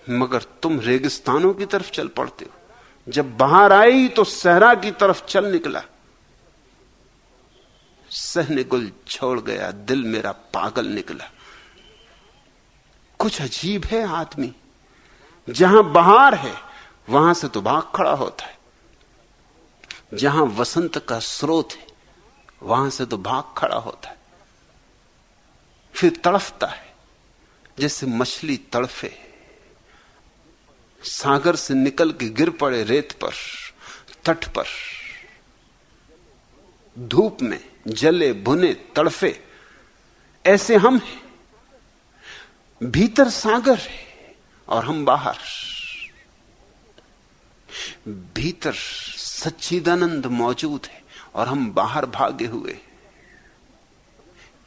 मगर तुम रेगिस्तानों की तरफ चल पड़ते हो जब बाहर आई तो सहरा की तरफ चल निकला। सहने गुल छोड़ गया, दिल मेरा पागल निकला। कुछ अजीब है आदमी, जहां बाहर है वहां से तो भाग खड़ा होता है, जहां वसंत का स्रोत है वहां से तो भाग खड़ा होता है, फिर तड़फता है जैसे मछली तड़फे, सागर से निकल के गिर पड़े रेत पर, तट पर, धूप में जले भुने तड़फे। ऐसे हम हैं, भीतर सागर है और हम बाहर। भीतर सच्चिदानंद मौजूद है और हम बाहर भागे हुए।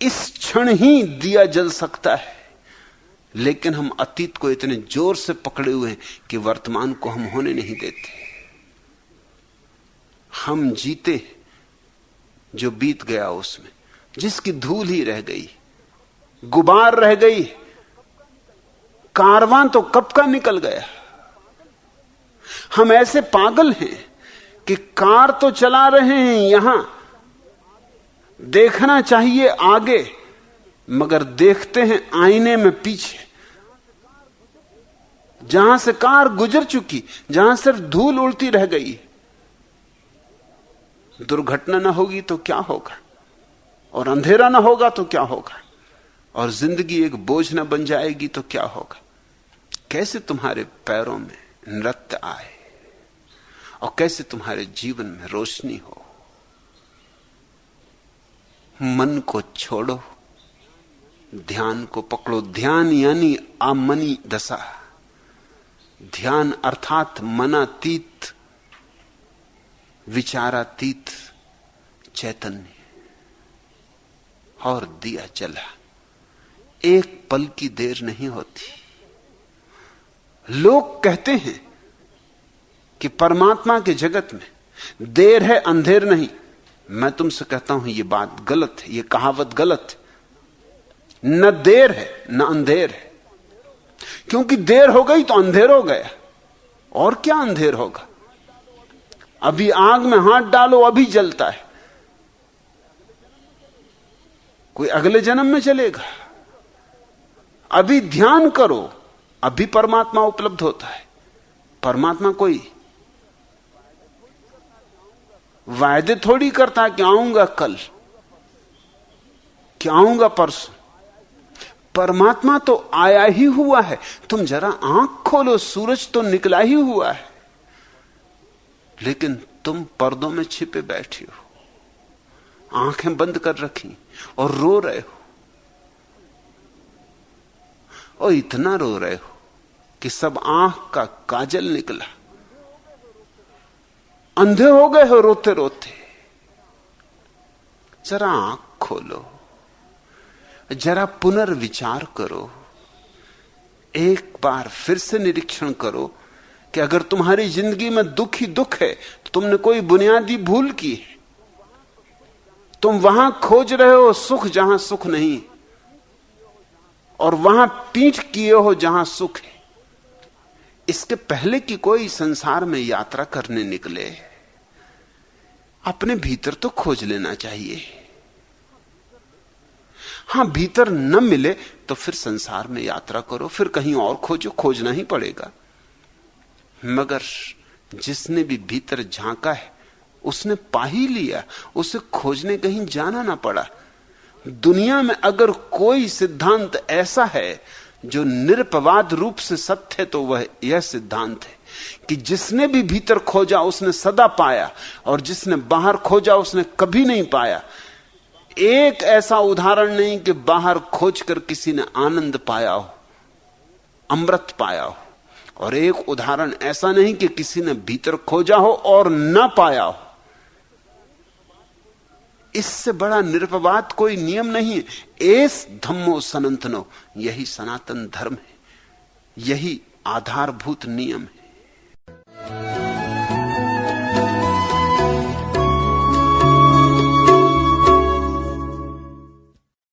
इस क्षण ही दिया जल सकता है, लेकिन हम अतीत को इतने जोर से पकड़े हुए हैं कि वर्तमान को हम होने नहीं देते। हम जीते जो बीत गया उसमें, जिसकी धूल ही रह गई, गुबार रह गई, कारवां तो कब का निकल गया। हम ऐसे पागल हैं कि कार तो चला रहे हैं यहां, देखना चाहिए आगे, मगर देखते हैं आईने में पीछे। जहां से कार गुजर चुकी, जहां सिर्फ धूल उड़ती रह गई। दुर्घटना ना होगी तो क्या होगा, और अंधेरा ना होगा तो क्या होगा, और जिंदगी एक बोझ ना बन जाएगी तो क्या होगा। कैसे तुम्हारे पैरों में नृत्य आए और कैसे तुम्हारे जीवन में रोशनी हो। मन को छोड़ो, ध्यान को पकड़ो। ध्यान यानी आमनी दशा। ध्यान अर्थात मनातीत, विचारातीत चैतन्य। और दिया जला, एक पल की देर नहीं होती। लोग कहते हैं कि परमात्मा के जगत में देर है, अंधेर नहीं। मैं तुमसे कहता हूं यह बात गलत है, यह कहावत गलत है। न देर है न अंधेर है, क्योंकि देर हो गई तो अंधेर हो गया। और क्या अंधेर होगा? अभी आग में हाथ डालो अभी जलता है, कोई अगले जन्म में चलेगा। अभी ध्यान करो, अभी परमात्मा उपलब्ध होता है। परमात्मा कोई वायदे थोड़ी करता कि आऊंगा कल, कि आऊंगा परसों। परमात्मा तो आया ही हुआ है। तुम जरा आंख खोलो, सूरज तो निकला ही हुआ है, लेकिन तुम पर्दों में छिपे बैठे हो, आंखें बंद कर रखी और रो रहे हो। और इतना रो रहे हो कि सब आंख का काजल निकला। अंधे हो गए हो रोते रोते। जरा आंख खोलो, जरा पुनर्विचार करो, एक बार फिर से निरीक्षण करो कि अगर तुम्हारी जिंदगी में दुख ही दुख है तो तुमने कोई बुनियादी भूल की है। तुम वहां खोज रहे हो सुख जहां सुख नहीं, और वहां पीठ किए हो जहां सुख है। इसके पहले कि कोई संसार में यात्रा करने निकले, अपने भीतर तो खोज लेना चाहिए। हां, भीतर न मिले तो फिर संसार में यात्रा करो, फिर कहीं और खोजो, खोजना ही पड़ेगा। मगर जिसने भी भीतर झांका है उसने पा ही लिया, उसे खोजने कहीं जाना ना पड़ा। दुनिया में अगर कोई सिद्धांत ऐसा है जो निरपवाद रूप से सत्य है तो वह यह सिद्धांत है कि जिसने भी भीतर खोजा उसने सदा पाया, और जिसने बाहर खोजा उसने कभी नहीं पाया। एक ऐसा उदाहरण नहीं कि बाहर खोजकर किसी ने आनंद पाया हो, अमृत पाया हो, और एक उदाहरण ऐसा नहीं कि किसी ने भीतर खोजा हो और न पाया हो। इससे बड़ा निरपवाद कोई नियम नहीं है। एस धम्मो सनातनो, यही सनातन धर्म है, यही आधारभूत नियम है।